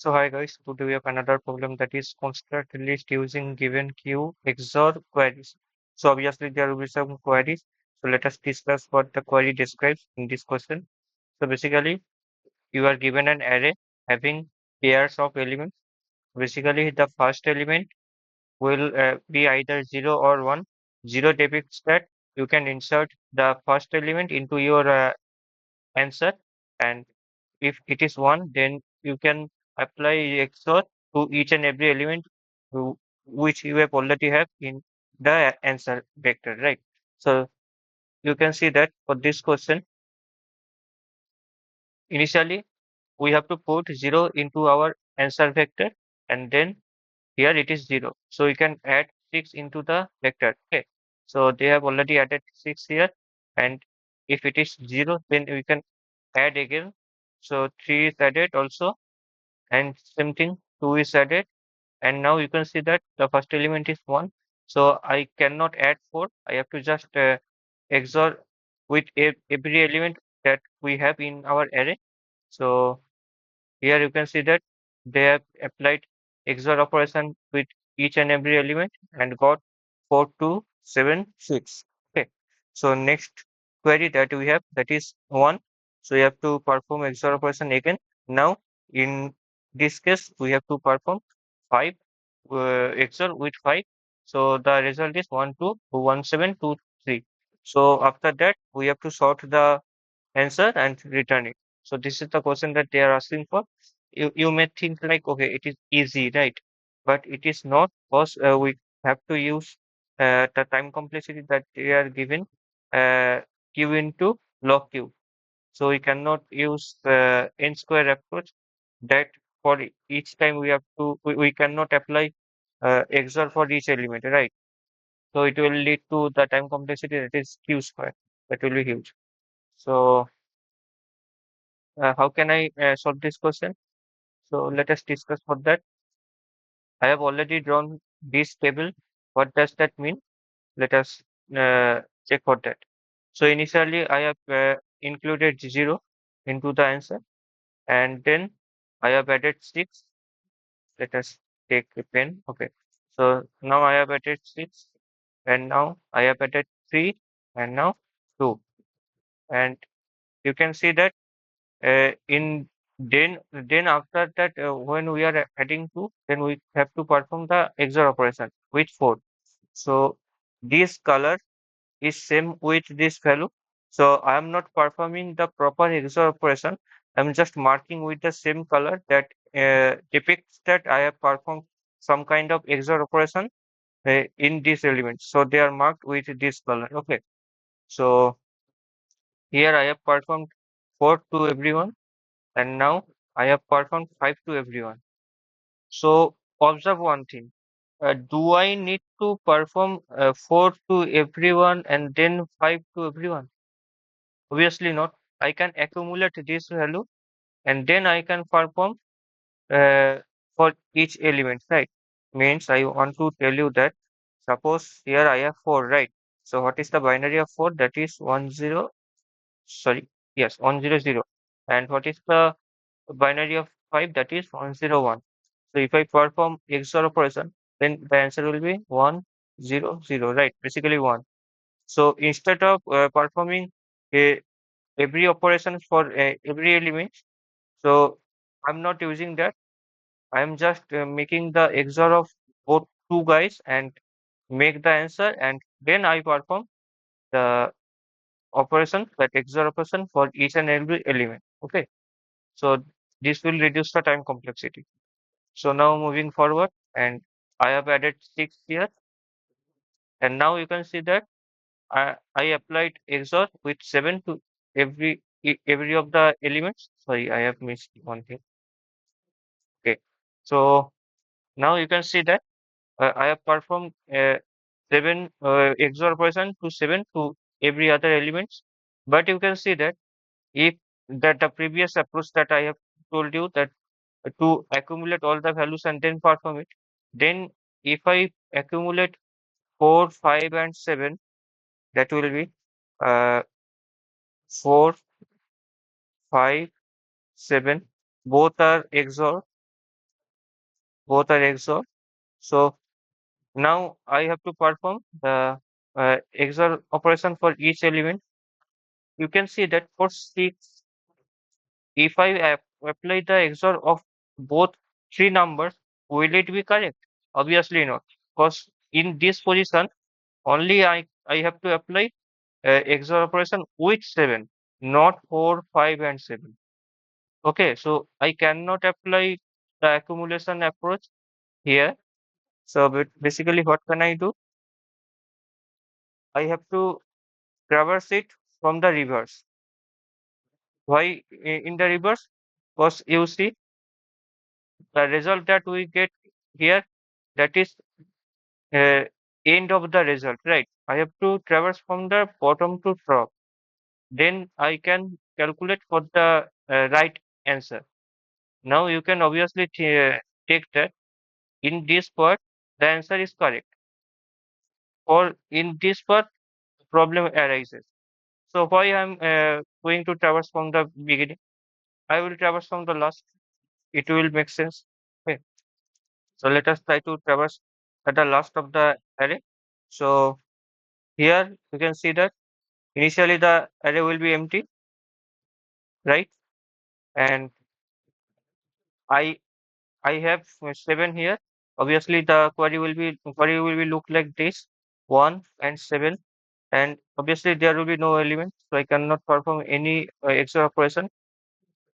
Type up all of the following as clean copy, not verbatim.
So hi guys, today we have another problem that is construct list using given queue XOR queries. So obviously there will be some queries. So let us discuss what the query describes in this question. So basically you are given an array having pairs of elements. Basically the first element will be either 0 or 1. 0 depicts that you can insert the first element into your answer, and if it is 1, then you can apply XOR to each and every element which you have already have in the answer vector, right? So you can see that for this question, initially we have to put 0 into our answer vector, and then here it is 0. So you can add 6 into the vector. Okay. So they have already added 6 here, and if it is 0, then we can add again. So 3 is added also, and same thing 2 is added, and now you can see that the first element is 1, so I cannot add 4. I have to just XOR with every element that we have in our array. So here you can see that they have applied XOR operation with each and every element and got 4276. Okay. So next query that we have, that is 1. So you have to perform XOR operation again. Now in this case we have to perform 5 XOR with 5. So the result is 121723. So after that we have to sort the answer and return it. So this is the question that they are asking for. You may think like, okay, it is easy, right? But it is not, because we have to use the time complexity that they are given uh, q into log q. So we cannot use n square approach, that for each time we have to, we cannot apply XOR for each element, right? So it will lead to the time complexity that is q square. That will be huge. So how can I solve this question? So let us discuss for that. I have already drawn this table. What does that mean? Let us check for that. So initially I have included 0 into the answer, and then I have added 6. Let us take a pen. Okay. So now I have added 6, and now I have added 3, and now 2. And you can see that in then after that, when we are adding 2, then we have to perform the XOR operation with 4. So this color is same with this value, so I am not performing the proper XOR operation. I'm just marking with the same color that depicts that I have performed some kind of XOR operation in this element, so they are marked with this color. Okay. So here I have performed 4 to everyone, and now I have performed 5 to everyone. So observe one thing. Do I need to perform 4 to everyone and then 5 to everyone? Obviously not. I can accumulate this value and then I can perform uh, for each element, right? Means I want to tell you that suppose here I have 4, right? So what is the binary of 4? That is 10, sorry, yes, 100. And what is the binary of 5? That is 101. So if I perform XOR operation, then the answer will be 100, right? Basically 1. So instead of performing a, every operation for every element, so I'm not using that. I'm just making the XOR of both two guys and make the answer, and then I perform the operation, that XOR operation for each and every element. Okay. So this will reduce the time complexity. So now moving forward, and I have added 6 here, and now you can see that I applied XOR with 7 to every of the elements. Sorry, I have missed one thing. Okay, so now you can see that I have performed 7 XOR operation to 7 to every other elements. But you can see that if that the previous approach that I have told you, that to accumulate all the values and then perform it, then if I accumulate 4, 5, and 7, that will be uh, 4, 5, 7. Both are XOR. both are XOR. So now I have to perform the XOR operation for each element. You can see that for 6, if I apply the XOR of both three numbers, will it be correct? Obviously not, because in this position only I have to apply XOR operation with 7, not 4, 5, and 7. Okay, so I cannot apply the accumulation approach here. So basically, what can I do? I have to traverse it from the reverse. Why in the reverse? Because you see the result that we get here, that is uh, end of the result, right? I have to traverse from the bottom to top. Then I can calculate for the right answer. Now you can obviously take that in this part the answer is correct, or in this part problem arises. So why I'm going to traverse from the beginning? I will traverse from the last. It will make sense. Okay. So let us try to traverse at the last of the array. So here you can see that initially the array will be empty, right? And I I have 7 here. Obviously the query will be look like this, 1 and 7, and obviously there will be no element, so I cannot perform any extra operation.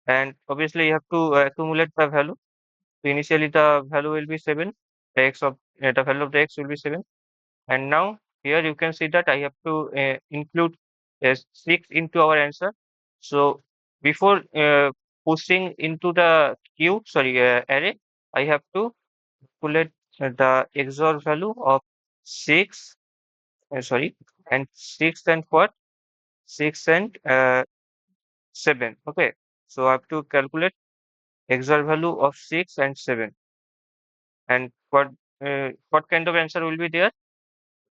And obviously you have to accumulate the value. So initially the value will be 7, the value of the x will be 7. And now here you can see that I have to include 6 into our answer. So before pushing into the array, I have to calculate the XOR value of 6, and 6 and what? 6 and 7. Okay. So I have to calculate XOR value of 6 and 7. And what kind of answer will be there?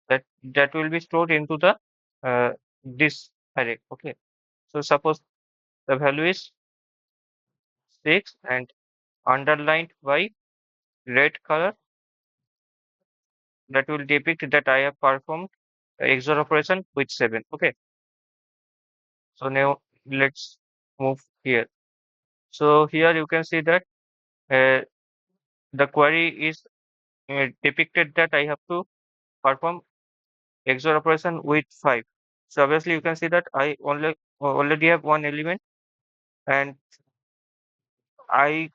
That will be stored into the this array. Okay. So suppose the value is 6 and underlined by red color, that will depict that I have performed XOR operation with 7. Okay. So now let's move here. So here you can see that uh, the query is depicted that I have to perform XOR operation with 5. So obviously you can see that I already have one element, and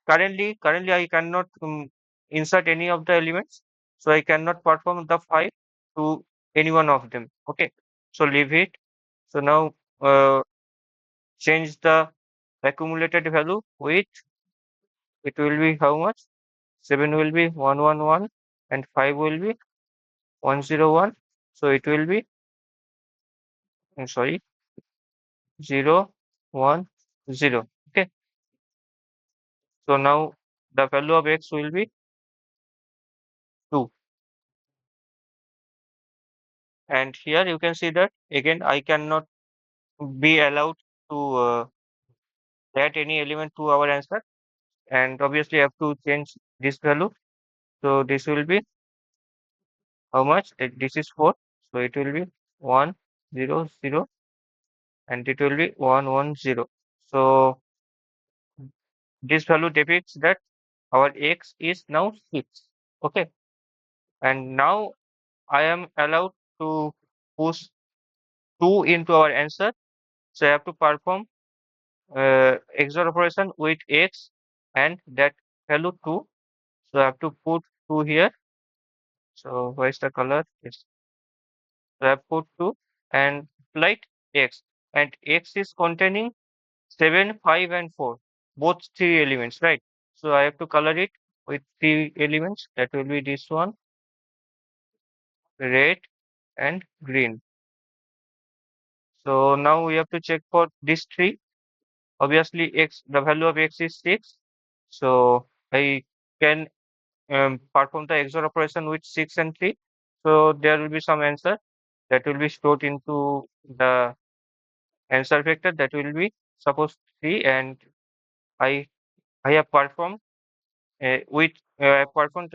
currently I cannot insert any of the elements, so I cannot perform the 5 to any one of them. Okay, so leave it. So now change the accumulated value with, it will be how much? 7 will be 111 and 5 will be 101. So it will be, sorry, 010. Okay, so now the value of x will be 2. And here you can see that again I cannot be allowed to add any element to our answer, and obviously I have to change this value. So this will be how much? This is 4, so it will be 100, and it will be 110. So this value depicts that our x is now 6. Okay, and now I am allowed to push 2 into our answer. So I have to perform XOR operation with x and that value 2. So I have to put 2 here. So where is the color? Yes. So I have put 2 and light x. And x is containing 7, 5, and 4. Both 3 elements, right? So I have to color it with 3 elements. That will be this one, red and green. So now we have to check for these 3. Obviously the value of x is 6. So I can perform the XOR operation with 6 and 3. So there will be some answer that will be stored into the answer vector, that will be suppose 3, and I I have performed with performed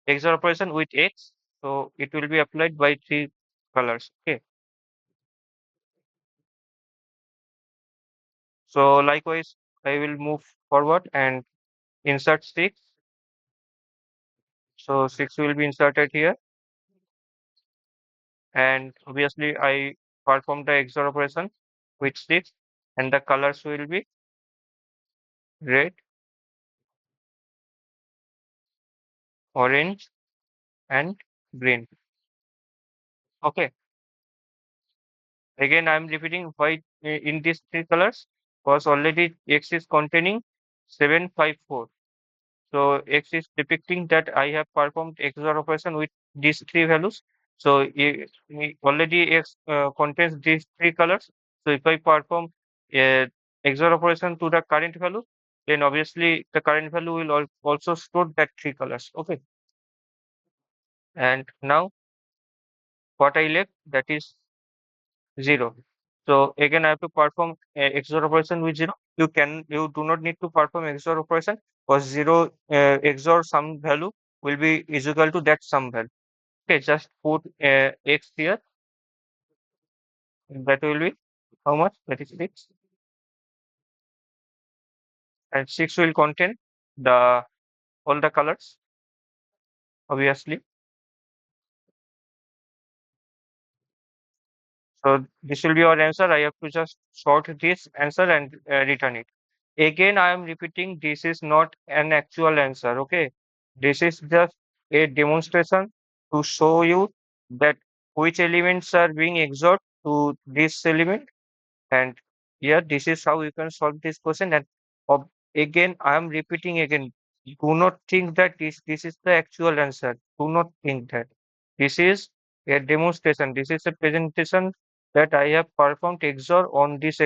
XOR operation with X, so it will be applied by three colors. Okay. So likewise, I will move forward and insert 6. So 6 will be inserted here, and obviously I perform the XOR operation with 6, and the colors will be red, orange, and green. Okay. Again, I am repeating why in these three colors, because already X is containing 754. So X is depicting that I have performed XOR operation with these three values. So already X contains these three colors. So if I perform XOR operation to the current value, then obviously the current value will also store that three colors. Okay. And now what I left, that is 0. So again, I have to perform XOR operation with 0. You do not need to perform XOR operation, because 0 XOR some value will be is equal to that some value. Okay, just put X here. That will be how much? That is 6. And 6 will contain the all the colors, obviously. So this will be our answer. I have to just sort this answer and return it. Again, I am repeating, this is not an actual answer. Okay, this is just a demonstration to show you that which elements are being XORed to this element. And here, this is how you can solve this question. And again, I am repeating again. Do not think that this is the actual answer. Do not think that. This is a demonstration. This is a presentation that I have performed XOR on these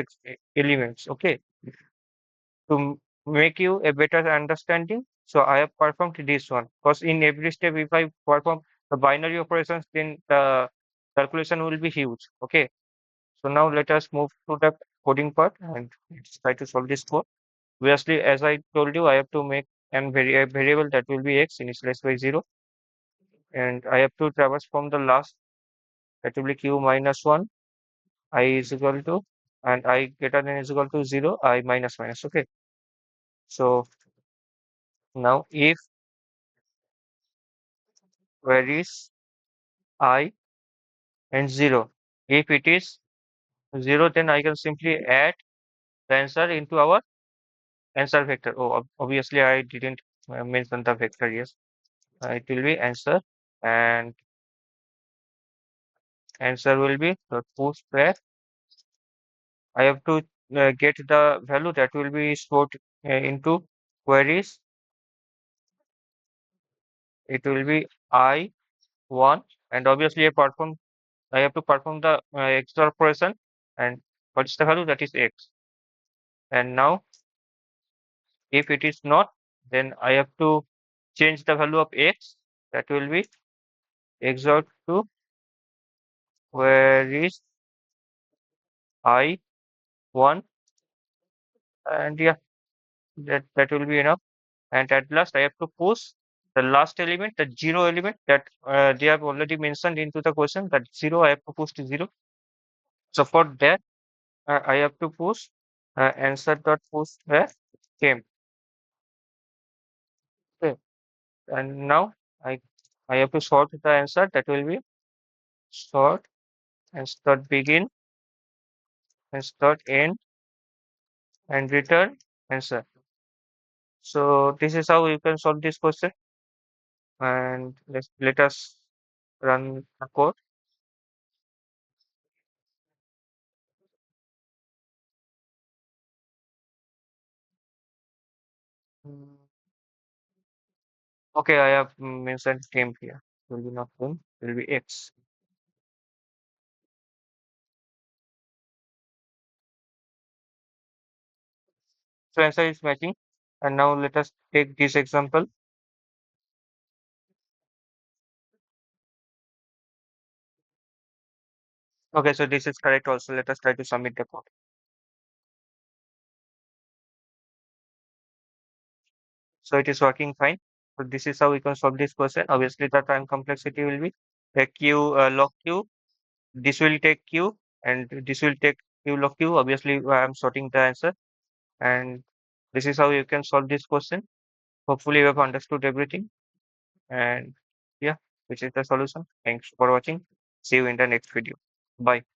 elements. Okay, to make you a better understanding. So I have performed this one, because in every step, if I perform the binary operations, then the calculation will be huge. Okay. So now let us move to the coding part and let's try to solve this code. Obviously, as I told you, I have to make a variable that will be x initialized by 0, and I have to traverse from the last, that will be q minus 1, I is equal to, and I greater than is equal to 0, I minus minus. Okay. So now if where is I and 0, if it is 0, then I can simply add the answer into our answer vector. Oh, obviously I didn't mention the vector. Yes. It will be answer, and answer will be dot post where I have to get the value that will be stored into queries. It will be I1, and obviously I have to perform the XOR operation, and what's the value, that is x. And now if it is not, then I have to change the value of x, that will be XOR to where is I1, and yeah, that will be enough. And at last I have to push the last element, the 0 element that they have already mentioned into the question, that 0, I have to push to 0. So for that, I have to push answer dot push where came. Okay. And now I I have to sort the answer, that will be sort and start begin and start end and return answer. So this is how you can solve this question, and let us run the code. Mm, Okay, I have mentioned temp here. Will be not temp, will be X. So answer is matching. And now let us take this example. Okay, so this is correct also. Let us try to submit the code. So it is working fine. So this is how we can solve this question. Obviously, the time complexity will be a q log q. This will take q, and this will take q log q. Obviously, I am sorting the answer, and this is how you can solve this question. Hopefully, you have understood everything, and yeah, which is the solution. Thanks for watching. See you in the next video. Bye.